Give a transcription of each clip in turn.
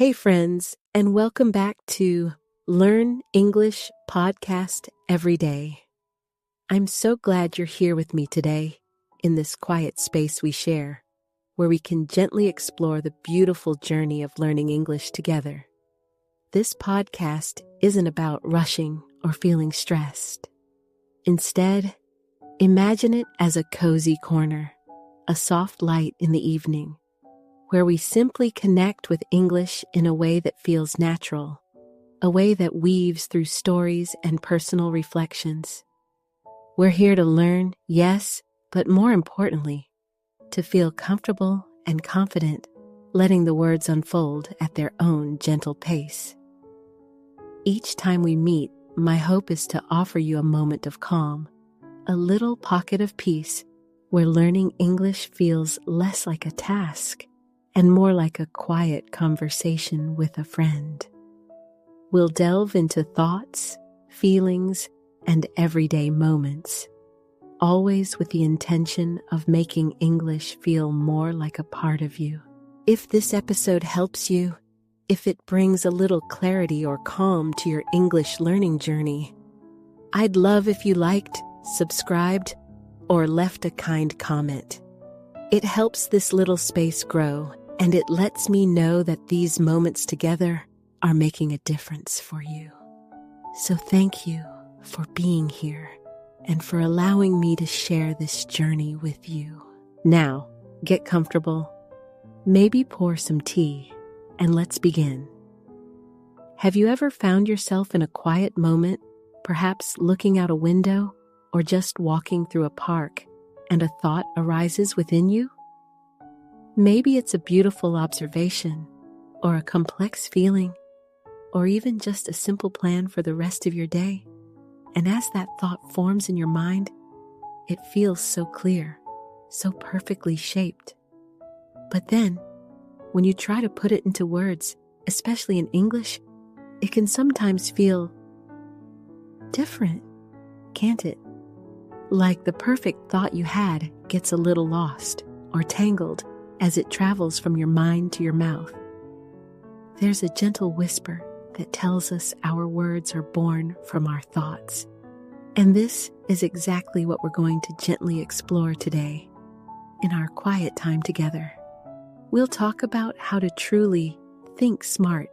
Hey friends, and welcome back to Learn English Podcast Every Day. I'm so glad you're here with me today in this quiet space we share, where we can gently explore the beautiful journey of learning English together. This podcast isn't about rushing or feeling stressed. Instead, imagine it as a cozy corner, a soft light in the evening, where we simply connect with English in a way that feels natural, a way that weaves through stories and personal reflections. We're here to learn, yes, but more importantly, to feel comfortable and confident, letting the words unfold at their own gentle pace. Each time we meet, my hope is to offer you a moment of calm, a little pocket of peace where learning English feels less like a task and more like a quiet conversation with a friend. We'll delve into thoughts, feelings, and everyday moments, always with the intention of making English feel more like a part of you. If this episode helps you, if it brings a little clarity or calm to your English learning journey, I'd love if you liked, subscribed, or left a kind comment. It helps this little space grow, and it lets me know that these moments together are making a difference for you. So thank you for being here and for allowing me to share this journey with you. Now, get comfortable, maybe pour some tea, and let's begin. Have you ever found yourself in a quiet moment, perhaps looking out a window or just walking through a park, and a thought arises within you? Maybe it's a beautiful observation, or a complex feeling, or even just a simple plan for the rest of your day. And as that thought forms in your mind, it feels so clear, so perfectly shaped. But then, when you try to put it into words, especially in English, it can sometimes feel different, can't it? Like the perfect thought you had gets a little lost or tangled as it travels from your mind to your mouth. There's a gentle whisper that tells us our words are born from our thoughts. And this is exactly what we're going to gently explore today in our quiet time together. We'll talk about how to truly think smart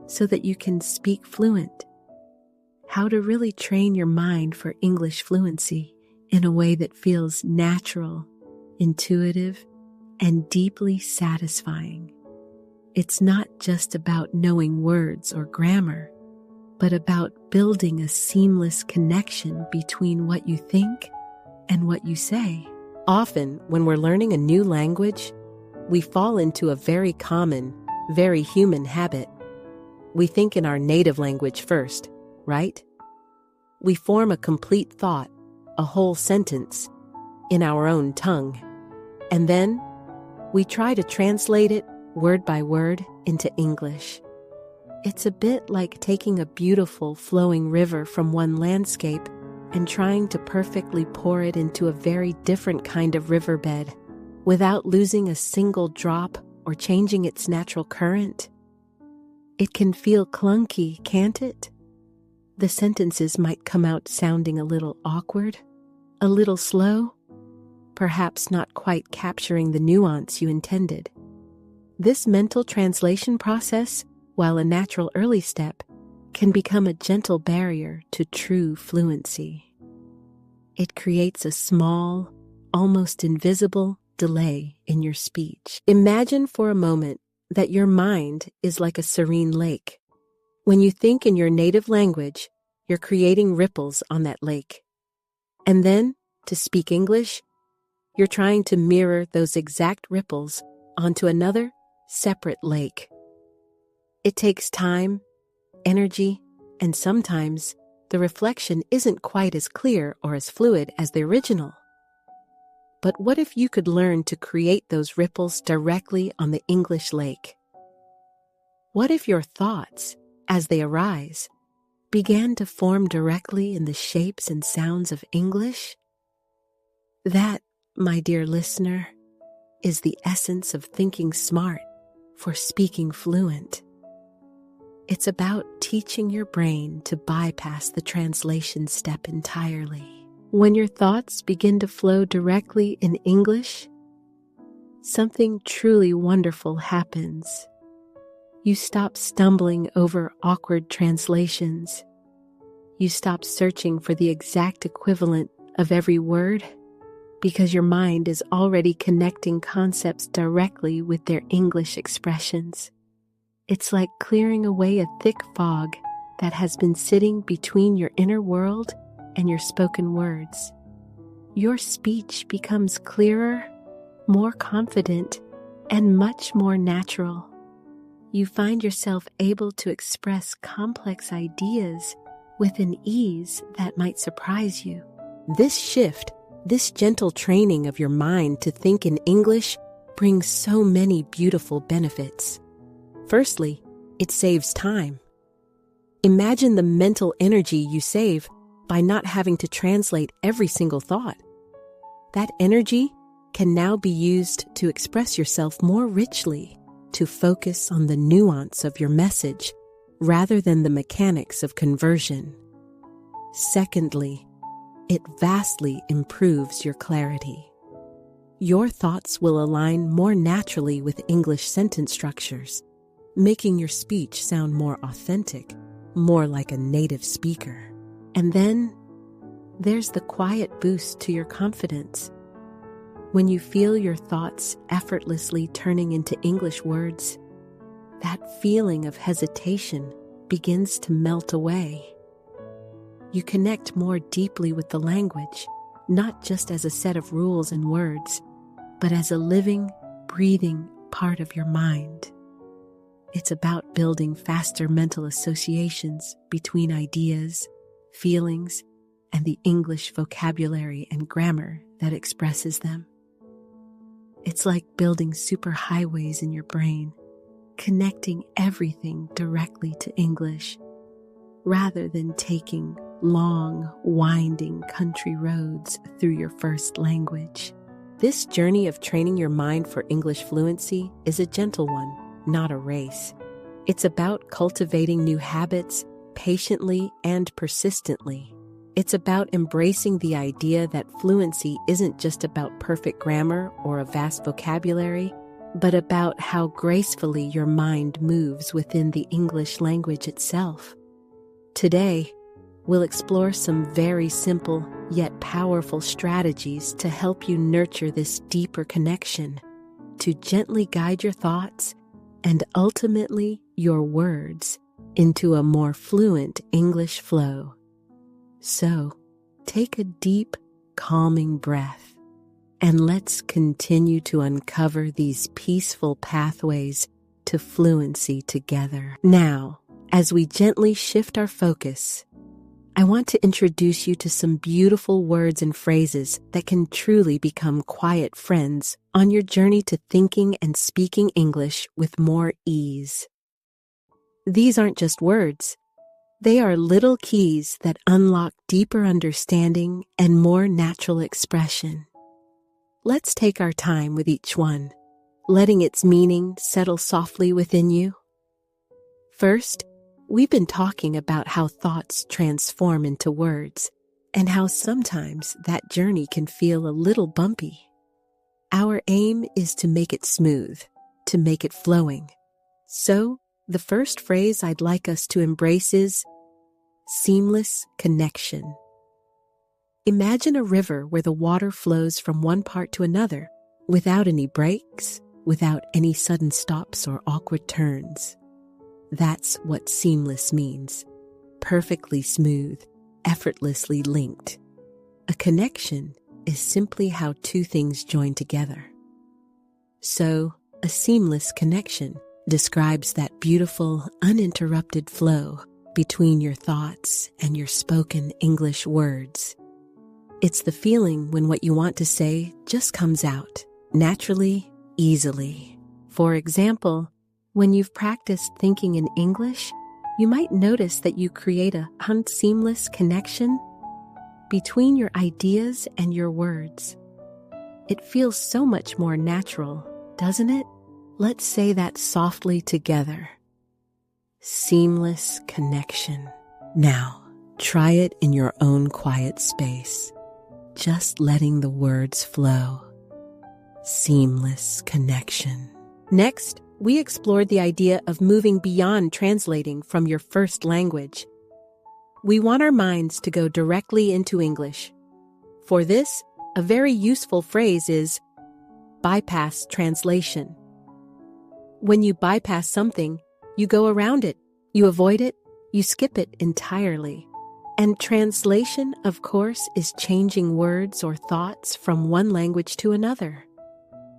so that you can speak fluent, how to really train your mind for English fluency in a way that feels natural, intuitive, and deeply satisfying. It's not just about knowing words or grammar, but about building a seamless connection between what you think and what you say. Often, when we're learning a new language, we fall into a very common, very human habit. We think in our native language first, right? We form a complete thought, a whole sentence, in our own tongue. And then, we try to translate it word by word into English. It's a bit like taking a beautiful flowing river from one landscape and trying to perfectly pour it into a very different kind of riverbed without losing a single drop or changing its natural current. It can feel clunky, can't it? The sentences might come out sounding a little awkward, a little slow, perhaps not quite capturing the nuance you intended. This mental translation process, while a natural early step, can become a gentle barrier to true fluency. It creates a small, almost invisible delay in your speech. Imagine for a moment that your mind is like a serene lake. When you think in your native language, you're creating ripples on that lake. And then, to speak English, you're trying to mirror those exact ripples onto another, separate lake. It takes time, energy, and sometimes the reflection isn't quite as clear or as fluid as the original. But what if you could learn to create those ripples directly on the English lake? What if your thoughts, as they arise, began to form directly in the shapes and sounds of English? That, my dear listener, is the essence of thinking smart for speaking fluent. It's about teaching your brain to bypass the translation step entirely. When your thoughts begin to flow directly in English, something truly wonderful happens. You stop stumbling over awkward translations. You stop searching for the exact equivalent of every word because your mind is already connecting concepts directly with their English expressions. It's like clearing away a thick fog that has been sitting between your inner world and your spoken words. Your speech becomes clearer, more confident, and much more natural. You find yourself able to express complex ideas with an ease that might surprise you. This shift, this gentle training of your mind to think in English, brings so many beautiful benefits. Firstly, it saves time. Imagine the mental energy you save by not having to translate every single thought. That energy can now be used to express yourself more richly, to focus on the nuance of your message rather than the mechanics of conversion. Secondly, it vastly improves your clarity. Your thoughts will align more naturally with English sentence structures, making your speech sound more authentic, more like a native speaker. And then there's the quiet boost to your confidence. When you feel your thoughts effortlessly turning into English words, that feeling of hesitation begins to melt away. You connect more deeply with the language, not just as a set of rules and words, but as a living, breathing part of your mind. It's about building faster mental associations between ideas, feelings, and the English vocabulary and grammar that expresses them. It's like building superhighways in your brain, connecting everything directly to English, rather than taking long, winding country roads through your first language. This journey of training your mind for English fluency is a gentle one, not a race. It's about cultivating new habits patiently and persistently. It's about embracing the idea that fluency isn't just about perfect grammar or a vast vocabulary, but about how gracefully your mind moves within the English language itself. Today, we'll explore some very simple yet powerful strategies to help you nurture this deeper connection, to gently guide your thoughts and ultimately your words into a more fluent English flow. So, take a deep, calming breath, and let's continue to uncover these peaceful pathways to fluency together. Now, as we gently shift our focus, I want to introduce you to some beautiful words and phrases that can truly become quiet friends on your journey to thinking and speaking English with more ease. These aren't just words. They are little keys that unlock deeper understanding and more natural expression. Let's take our time with each one, letting its meaning settle softly within you. First, we've been talking about how thoughts transform into words, and how sometimes that journey can feel a little bumpy. Our aim is to make it smooth, to make it flowing. So, the first phrase I'd like us to embrace is seamless connection. Imagine a river where the water flows from one part to another without any breaks, without any sudden stops or awkward turns. That's what seamless means. Perfectly smooth, effortlessly linked. A connection is simply how two things join together. So, a seamless connection describes that beautiful, uninterrupted flow between your thoughts and your spoken English words. It's the feeling when what you want to say just comes out, naturally, easily. For example, when you've practiced thinking in English, you might notice that you create a seamless connection between your ideas and your words. It feels so much more natural, doesn't it? Let's say that softly together. Seamless connection. Now, try it in your own quiet space, just letting the words flow. Seamless connection. Next, we explored the idea of moving beyond translating from your first language. We want our minds to go directly into English. For this, a very useful phrase is bypass translation. When you bypass something, you go around it, you avoid it, you skip it entirely. And translation, of course, is changing words or thoughts from one language to another.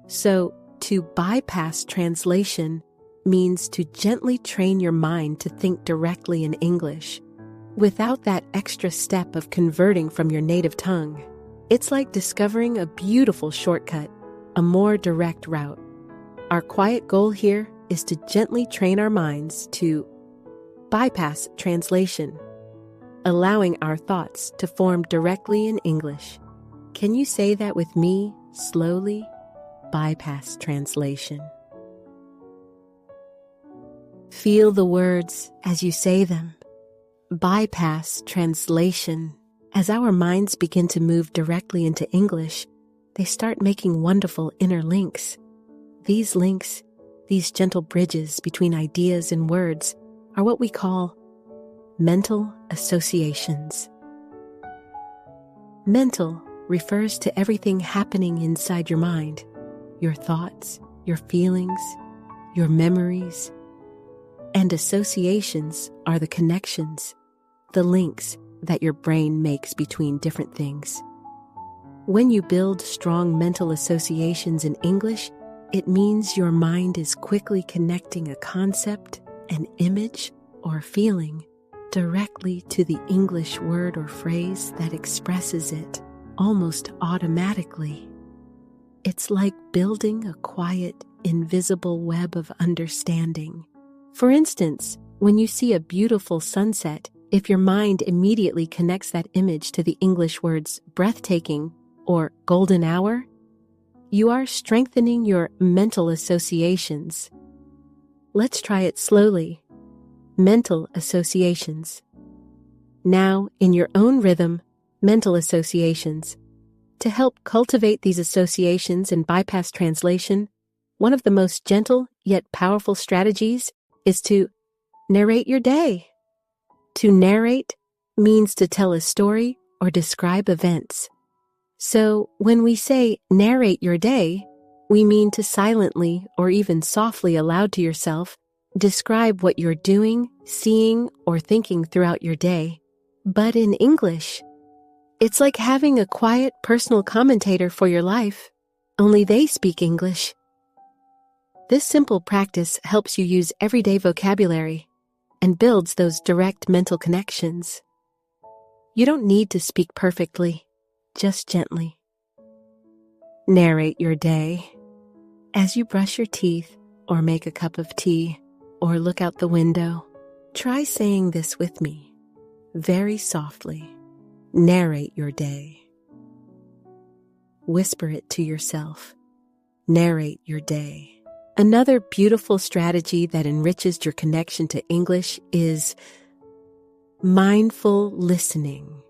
So, to bypass translation means to gently train your mind to think directly in English, without that extra step of converting from your native tongue. It's like discovering a beautiful shortcut, a more direct route. Our quiet goal here is to gently train our minds to bypass translation, allowing our thoughts to form directly in English. Can you say that with me slowly? Bypass translation. Feel the words as you say them. Bypass translation. As our minds begin to move directly into English, they start making wonderful inner links. These links, these gentle bridges between ideas and words, are what we call mental associations. Mental refers to everything happening inside your mind, your thoughts, your feelings, your memories. And associations are the connections, the links that your brain makes between different things. When you build strong mental associations in English, it means your mind is quickly connecting a concept, an image, or feeling directly to the English word or phrase that expresses it almost automatically. It's like building a quiet, invisible web of understanding. For instance, when you see a beautiful sunset, if your mind immediately connects that image to the English words breathtaking or golden hour, you are strengthening your mental associations. Let's try it slowly. Mental associations. Now, in your own rhythm, mental associations. To help cultivate these associations and bypass translation, one of the most gentle yet powerful strategies is to narrate your day. To narrate means to tell a story or describe events. So, when we say narrate your day, we mean to silently or even softly aloud to yourself describe what you're doing, seeing, or thinking throughout your day. But in English, it's like having a quiet personal commentator for your life, only they speak English. This simple practice helps you use everyday vocabulary and builds those direct mental connections. You don't need to speak perfectly, just gently. Narrate your day. As you brush your teeth or make a cup of tea or look out the window, try saying this with me, very softly. Narrate your day. Whisper it to yourself. Narrate your day. Another beautiful strategy that enriches your connection to English is mindful listening.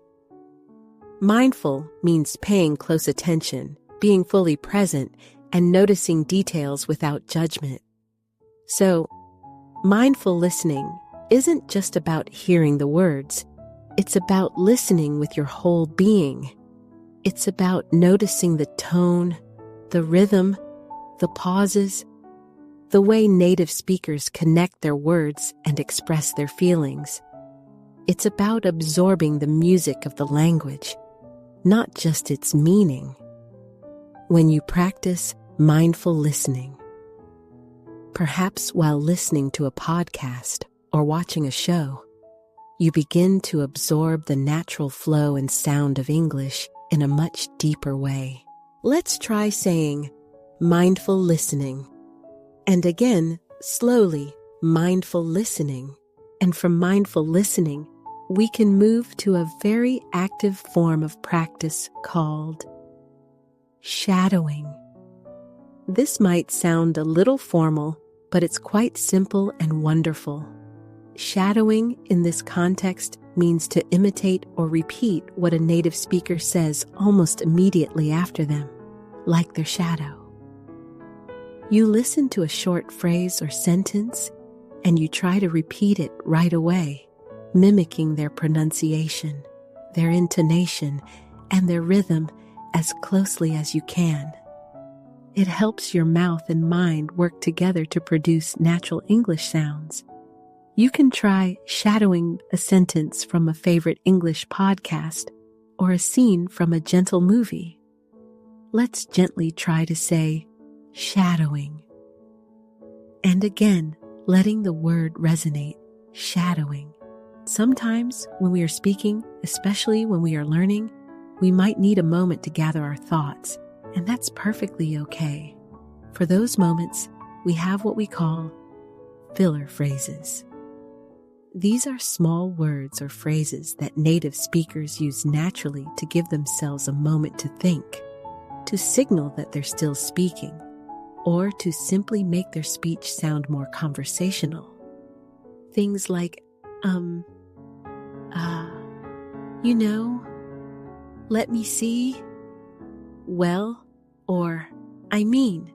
Mindful means paying close attention, being fully present, and noticing details without judgment. So, mindful listening isn't just about hearing the words. It's about listening with your whole being. It's about noticing the tone, the rhythm, the pauses, the way native speakers connect their words and express their feelings. It's about absorbing the music of the language, not just its meaning. When you practice mindful listening, perhaps while listening to a podcast or watching a show, you begin to absorb the natural flow and sound of English in a much deeper way. Let's try saying mindful listening. And again, slowly, mindful listening. And from mindful listening, we can move to a very active form of practice called shadowing. This might sound a little formal, but it's quite simple and wonderful. Shadowing in this context means to imitate or repeat what a native speaker says almost immediately after them, like their shadow. You listen to a short phrase or sentence, and you try to repeat it right away, mimicking their pronunciation, their intonation, and their rhythm as closely as you can. It helps your mouth and mind work together to produce natural English sounds. You can try shadowing a sentence from a favorite English podcast or a scene from a gentle movie. Let's gently try to say shadowing. And again, letting the word resonate, shadowing. Sometimes when we are speaking, especially when we are learning, we might need a moment to gather our thoughts, and that's perfectly okay. For those moments, we have what we call filler phrases. These are small words or phrases that native speakers use naturally to give themselves a moment to think, to signal that they're still speaking, or to simply make their speech sound more conversational. Things like, let me see, well, or I mean.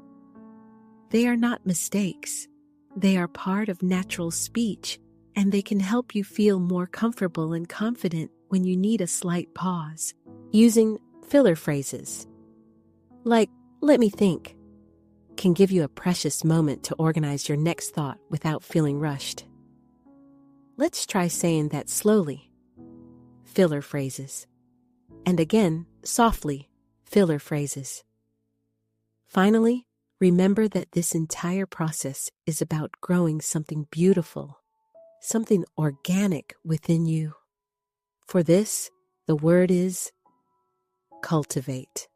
They are not mistakes. They are part of natural speech, and they can help you feel more comfortable and confident when you need a slight pause. Using filler phrases, like, let me think, can give you a precious moment to organize your next thought without feeling rushed. Let's try saying that slowly. Filler phrases. And again, softly, filler phrases. Finally, remember that this entire process is about growing something beautiful, something organic within you. For this, the word is cultivate.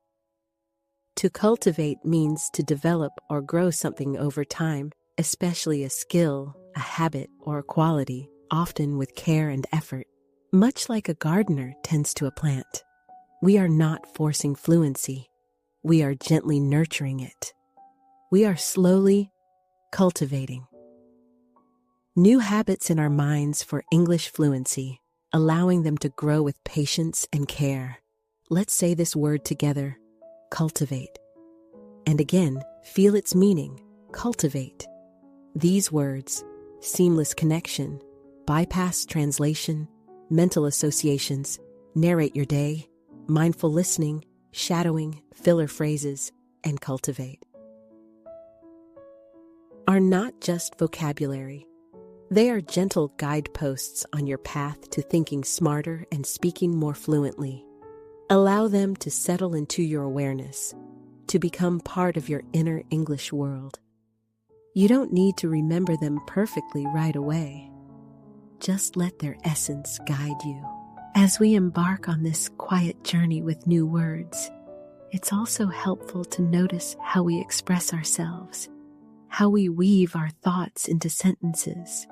To cultivate means to develop or grow something over time, especially a skill, a habit, or a quality, often with care and effort. Much like a gardener tends to a plant, we are not forcing fluency. We are gently nurturing it. We are slowly cultivating new habits in our minds for English fluency, allowing them to grow with patience and care. Let's say this word together, cultivate. And again, feel its meaning, cultivate. These words, seamless connection, bypass translation, mental associations, narrate your day, mindful listening, shadowing, filler phrases, and cultivate, are not just vocabulary. They are gentle guideposts on your path to thinking smarter and speaking more fluently. Allow them to settle into your awareness, to become part of your inner English world. You don't need to remember them perfectly right away. Just let their essence guide you. As we embark on this quiet journey with new words, it's also helpful to notice how we express ourselves, how we weave our thoughts into sentences.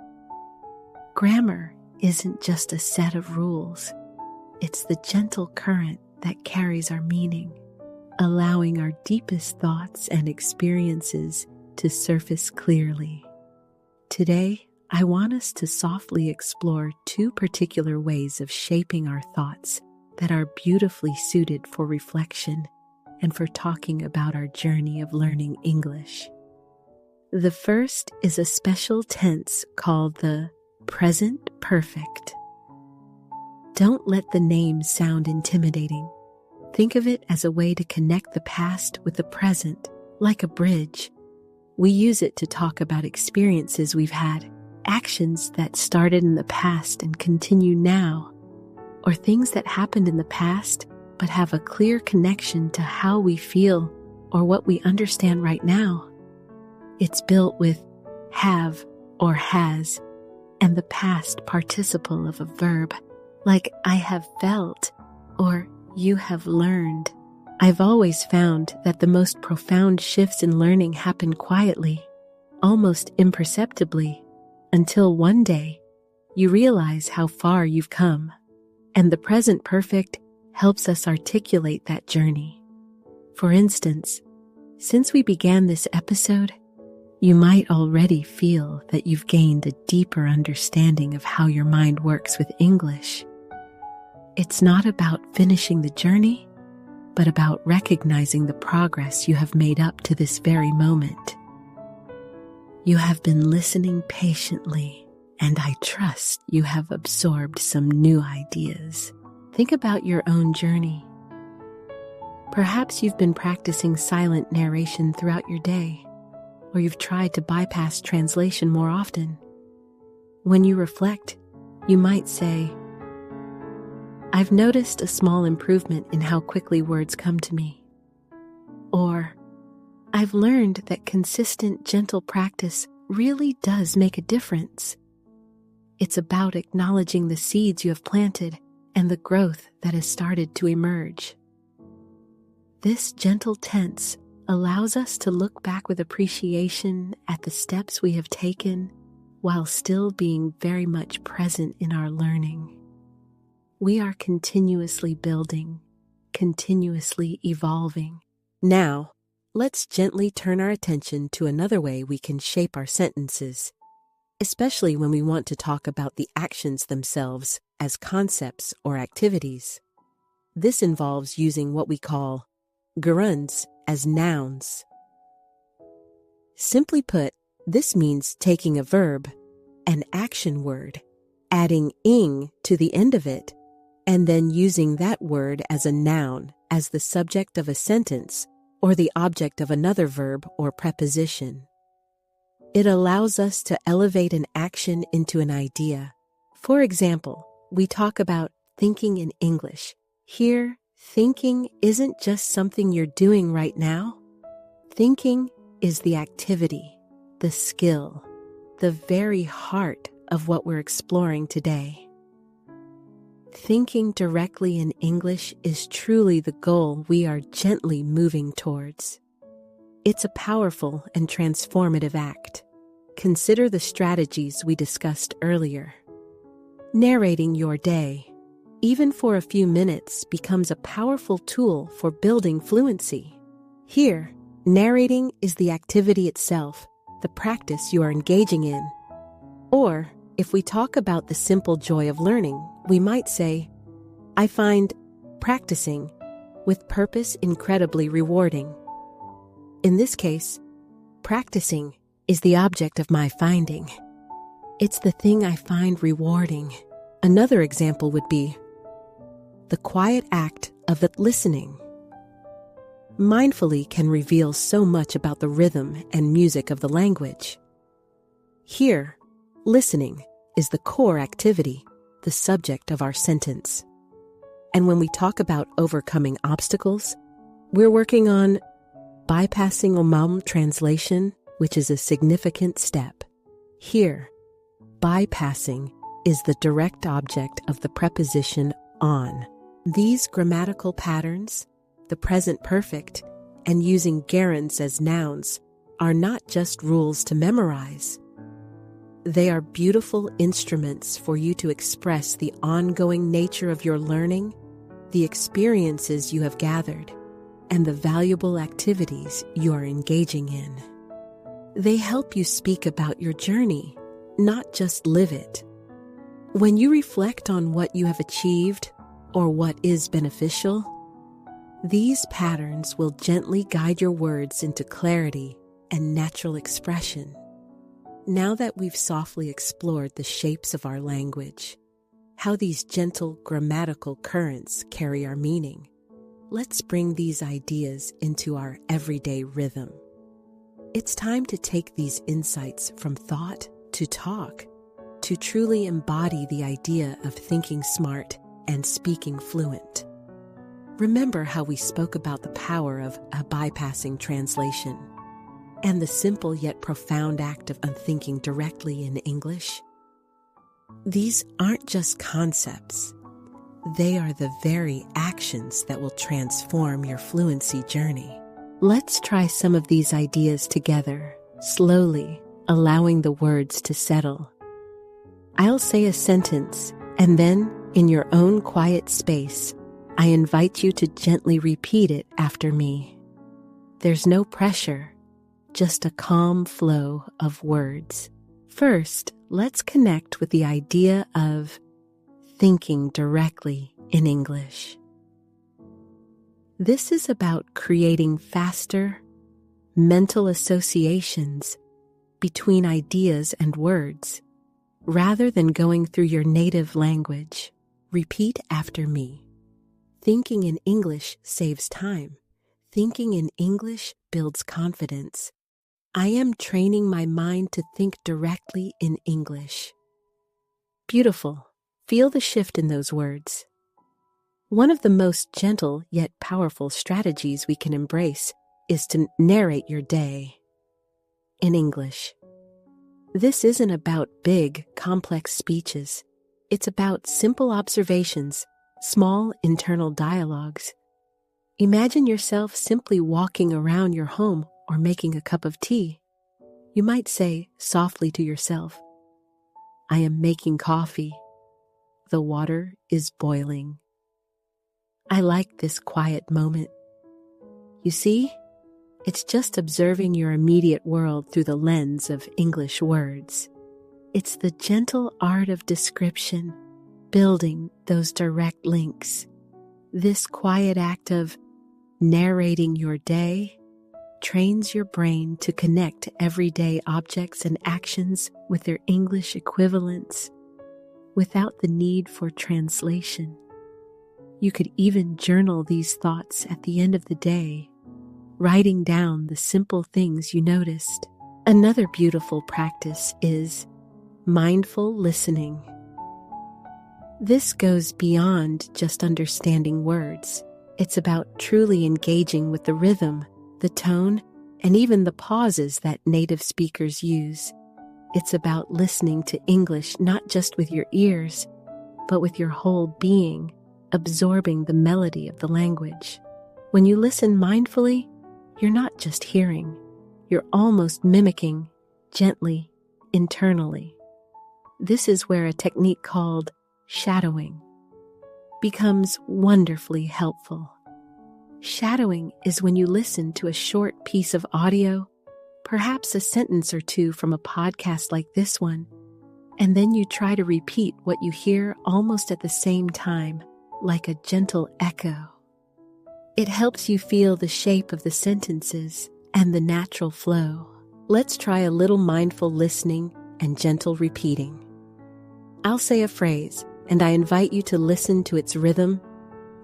Grammar isn't just a set of rules. It's the gentle current that carries our meaning, allowing our deepest thoughts and experiences to surface clearly. Today, I want us to softly explore two particular ways of shaping our thoughts that are beautifully suited for reflection and for talking about our journey of learning English. The first is a special tense called the present perfect. Don't let the name sound intimidating. Think of it as a way to connect the past with the present, like a bridge. We use it to talk about experiences we've had, actions that started in the past and continue now, or things that happened in the past but have a clear connection to how we feel or what we understand right now. It's built with have or has and the past participle of a verb, like I have felt or you have learned. I've always found that the most profound shifts in learning happen quietly, almost imperceptibly, until one day you realize how far you've come. And the present perfect helps us articulate that journey. For instance, since we began this episode, You might already feel that you've gained a deeper understanding of how your mind works with English. It's not about finishing the journey, but about recognizing the progress you have made up to this very moment. You have been listening patiently, and I trust you have absorbed some new ideas. Think about your own journey. Perhaps you've been practicing silent narration throughout your day, or you've tried to bypass translation more often. When you reflect, you might say, "I've noticed a small improvement in how quickly words come to me." Or, "I've learned that consistent, gentle practice really does make a difference." It's about acknowledging the seeds you have planted and the growth that has started to emerge. This gentle tense allows us to look back with appreciation at the steps we have taken while still being very much present in our learning. We are continuously building, continuously evolving. Now, let's gently turn our attention to another way we can shape our sentences, especially when we want to talk about the actions themselves as concepts or activities. This involves using what we call gerunds as nouns. Simply put, this means taking a verb, an action word, adding ing to the end of it, and then using that word as a noun, as the subject of a sentence or the object of another verb or preposition. It allows us to elevate an action into an idea. For example, we talk about thinking in English. Here, thinking isn't just something you're doing right now. Thinking is the activity, the skill, the very heart of what we're exploring today. Thinking directly in English is truly the goal we are gently moving towards. It's a powerful and transformative act. Consider the strategies we discussed earlier. Narrating your day, even for a few minutes, becomes a powerful tool for building fluency. Here, narrating is the activity itself, the practice you are engaging in. Or, if we talk about the simple joy of learning, we might say, "I find practicing with purpose incredibly rewarding." In this case, practicing is the object of my finding. It's the thing I find rewarding. Another example would be the quiet act of listening. Mindfully can reveal so much about the rhythm and music of the language. Here, listening is the core activity, the subject of our sentence. And when we talk about overcoming obstacles, we're working on bypassing translation, which is a significant step. Here, bypassing is the direct object of the preposition on. These grammatical patterns, the present perfect, and using gerunds as nouns, are not just rules to memorize. They are beautiful instruments for you to express the ongoing nature of your learning, the experiences you have gathered, and the valuable activities you are engaging in. They help you speak about your journey, not just live it. When you reflect on what you have achieved or what is beneficial, these patterns will gently guide your words into clarity and natural expression. Now that we've softly explored the shapes of our language, how these gentle grammatical currents carry our meaning, let's bring these ideas into our everyday rhythm. It's time to take these insights from thought to talk, to truly embody the idea of thinking smart and speaking fluent. Remember how we spoke about the power of bypassing translation and the simple yet profound act of unthinking directly in English? These aren't just concepts. They are the very actions that will transform your fluency journey. Let's try some of these ideas together, slowly, allowing the words to settle. I'll say a sentence, and then, in your own quiet space, I invite you to gently repeat it after me. There's no pressure, just a calm flow of words. First, let's connect with the idea of thinking directly in English. This is about creating faster mental associations between ideas and words, rather than going through your native language. Repeat after me. Thinking in English saves time. Thinking in English builds confidence. I am training my mind to think directly in English. Beautiful. Feel the shift in those words. One of the most gentle yet powerful strategies we can embrace is to narrate your day in English. This isn't about big, complex speeches. It's about simple observations, small internal dialogues. Imagine yourself simply walking around your home or making a cup of tea. You might say softly to yourself, "I am making coffee. The water is boiling. I like this quiet moment." You see, it's just observing your immediate world through the lens of English words. It's the gentle art of description, building those direct links. This quiet act of narrating your day trains your brain to connect everyday objects and actions with their English equivalents without the need for translation. You could even journal these thoughts at the end of the day, writing down the simple things you noticed. Another beautiful practice is mindful listening. This goes beyond just understanding words. It's about truly engaging with the rhythm, the tone, and even the pauses that native speakers use. It's about listening to English not just with your ears, but with your whole being, absorbing the melody of the language. When you listen mindfully, you're not just hearing, you're almost mimicking, gently, internally. This is where a technique called shadowing becomes wonderfully helpful. Shadowing is when you listen to a short piece of audio, perhaps a sentence or two from a podcast like this one, and then you try to repeat what you hear almost at the same time, like a gentle echo. It helps you feel the shape of the sentences and the natural flow. Let's try a little mindful listening and gentle repeating. I'll say a phrase, and I invite you to listen to its rhythm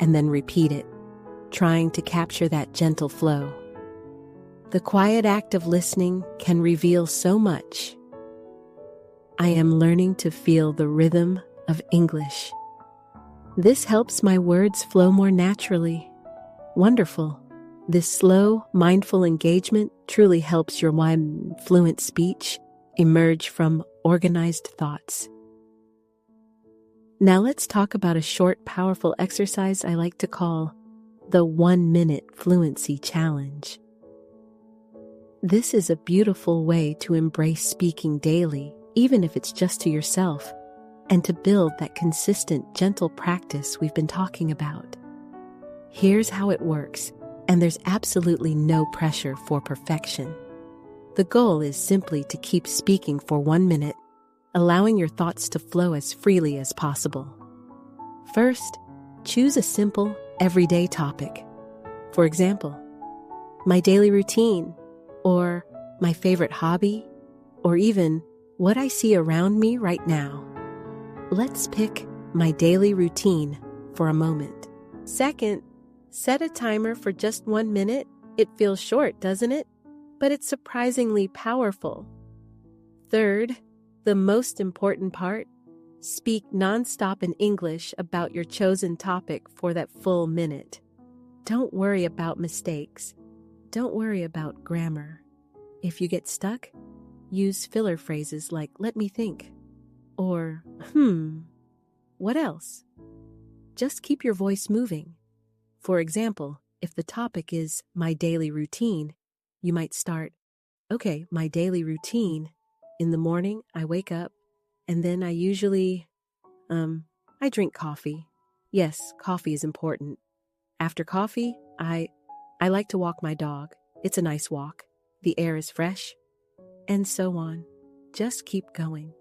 and then repeat it, trying to capture that gentle flow. The quiet act of listening can reveal so much. I am learning to feel the rhythm of English. This helps my words flow more naturally. Wonderful. This slow, mindful engagement truly helps your fluent speech emerge from organized thoughts. Now let's talk about a short, powerful exercise I like to call the 1-minute fluency challenge. This is a beautiful way to embrace speaking daily, even if it's just to yourself, and to build that consistent, gentle practice we've been talking about. Here's how it works, and there's absolutely no pressure for perfection. The goal is simply to keep speaking for 1 minute, allowing your thoughts to flow as freely as possible. First, choose a simple, everyday topic. For example, my daily routine, or my favorite hobby, or even what I see around me right now. Let's pick my daily routine for a moment. Second, set a timer for just 1 minute. It feels short, doesn't it? But it's surprisingly powerful. Third, the most important part, speak nonstop in English about your chosen topic for that full minute. Don't worry about mistakes. Don't worry about grammar. If you get stuck, use filler phrases like "let me think" or what else? Just keep your voice moving. For example, if the topic is my daily routine, you might start, "Okay, my daily routine. In the morning, I wake up, and then I usually, I drink coffee. Yes, coffee is important. After coffee, I like to walk my dog. It's a nice walk. the air is fresh, and so on. Just keep going.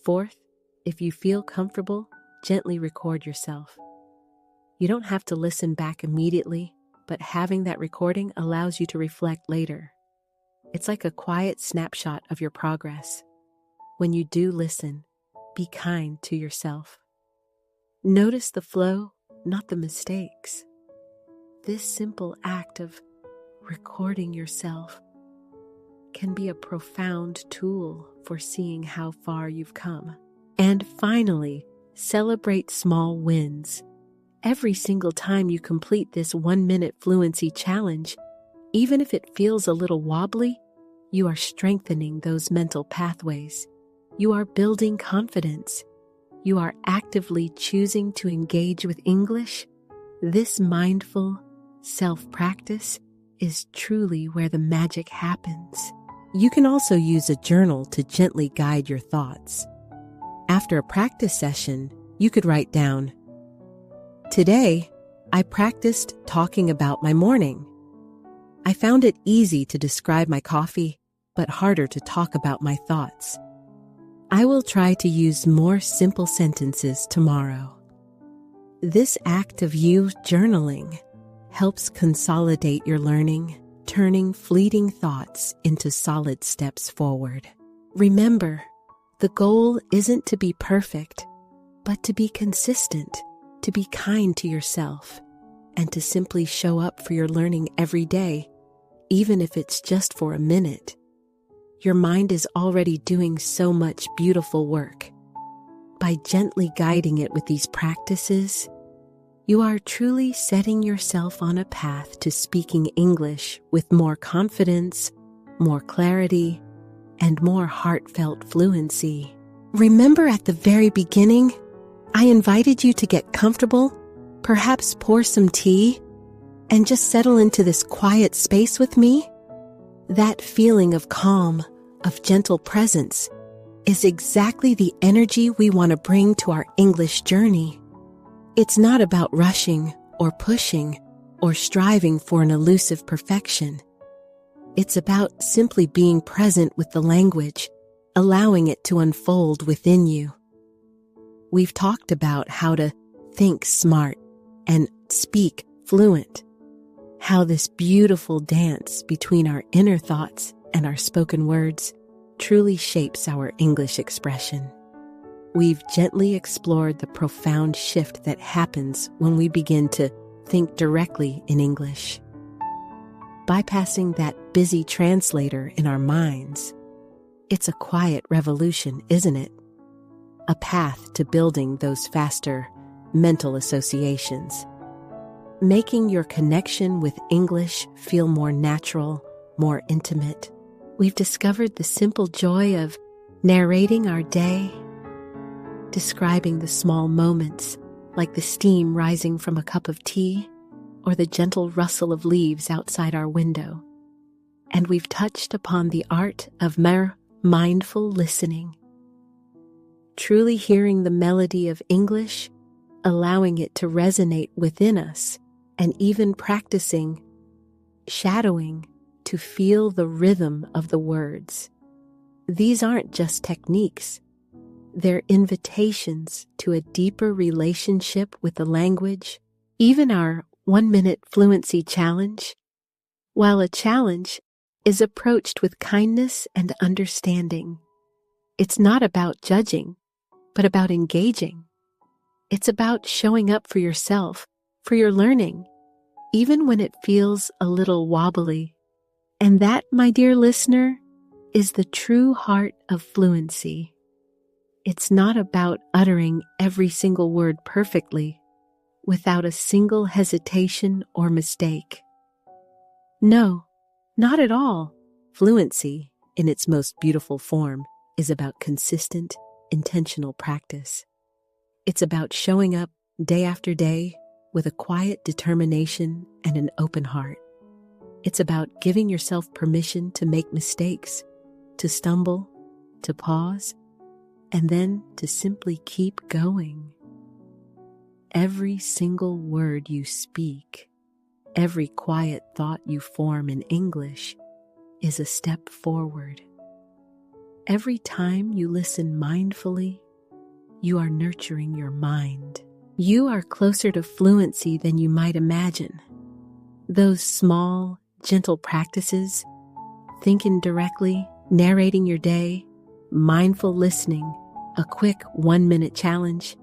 Fourth, if you feel comfortable, gently record yourself. You don't have to listen back immediately, but having that recording allows you to reflect later. It's like a quiet snapshot of your progress. When you do listen, be kind to yourself. Notice the flow, not the mistakes. This simple act of recording yourself can be a profound tool for seeing how far you've come. And finally, celebrate small wins. Every single time you complete this 1-minute fluency challenge, even if it feels a little wobbly, you are strengthening those mental pathways. You are building confidence. You are actively choosing to engage with English. This mindful self-practice is truly where the magic happens. You can also use a journal to gently guide your thoughts. After a practice session, you could write down, "Today, I practiced talking about my morning. I found it easy to describe my coffee, but harder to talk about my thoughts. I will try to use more simple sentences tomorrow." This act of you journaling helps consolidate your learning, turning fleeting thoughts into solid steps forward. Remember, the goal isn't to be perfect, but to be consistent, to be kind to yourself, and to simply show up for your learning every day, even if it's just for a minute. Your mind is already doing so much beautiful work. By gently guiding it with these practices, you are truly setting yourself on a path to speaking English with more confidence, more clarity, and more heartfelt fluency. Remember at the very beginning, I invited you to get comfortable, perhaps pour some tea, and just settle into this quiet space with me? That feeling of calm, of gentle presence, is exactly the energy we want to bring to our English journey. It's not about rushing or pushing or striving for an elusive perfection. It's about simply being present with the language, allowing it to unfold within you. We've talked about how to think smart and speak fluent, how this beautiful dance between our inner thoughts and our spoken words truly shapes our English expression. We've gently explored the profound shift that happens when we begin to think directly in English. Bypassing that busy translator in our minds, it's a quiet revolution, isn't it? A path to building those faster mental associations, making your connection with English feel more natural, more intimate. We've discovered the simple joy of narrating our day, describing the small moments like the steam rising from a cup of tea or the gentle rustle of leaves outside our window. And we've touched upon the art of mindful listening, truly hearing the melody of English, allowing it to resonate within us, and even practicing shadowing to feel the rhythm of the words. These aren't just techniques. They're invitations to a deeper relationship with the language. Even our 1-minute fluency challenge, while a challenge, is approached with kindness and understanding. It's not about judging, but about engaging. It's about showing up for yourself, for your learning, even when it feels a little wobbly. And that, my dear listener, is the true heart of fluency. It's not about uttering every single word perfectly, without a single hesitation or mistake. No, not at all. Fluency, in its most beautiful form, is about consistent, intentional practice. It's about showing up day after day with a quiet determination and an open heart. It's about giving yourself permission to make mistakes, to stumble, to pause, and then to simply keep going. Every single word you speak, every quiet thought you form in English is a step forward. Every time you listen mindfully, you are nurturing your mind. You are closer to fluency than you might imagine. Those small, gentle practices, thinking directly, narrating your day, mindful listening, a quick 1-minute challenge,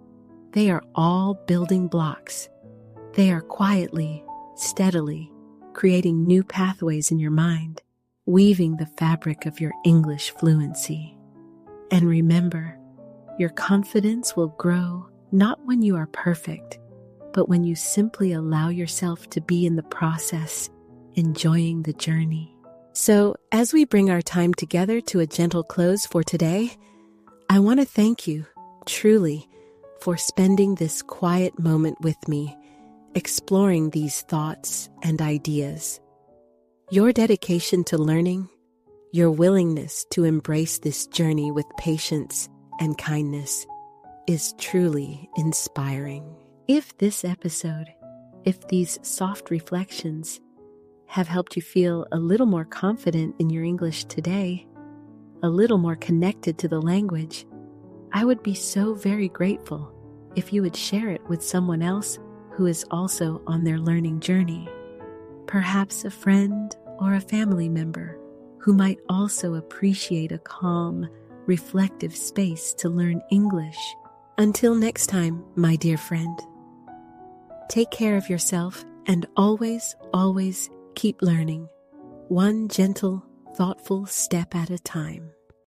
they are all building blocks. They are quietly, steadily creating new pathways in your mind, weaving the fabric of your English fluency. And remember, your confidence will grow not when you are perfect, but when you simply allow yourself to be in the process, enjoying the journey. So, as we bring our time together to a gentle close for today, I want to thank you, truly, for spending this quiet moment with me, exploring these thoughts and ideas. Your dedication to learning, your willingness to embrace this journey with patience and kindness is truly inspiring. If this episode, if these soft reflections have helped you feel a little more confident in your English today, a little more connected to the language, I would be so very grateful if you would share it with someone else who is also on their learning journey. Perhaps a friend or a family member who might also appreciate a calm, reflective space to learn English. Until next time, my dear friend, take care of yourself and always, always keep learning, one gentle, thoughtful step at a time.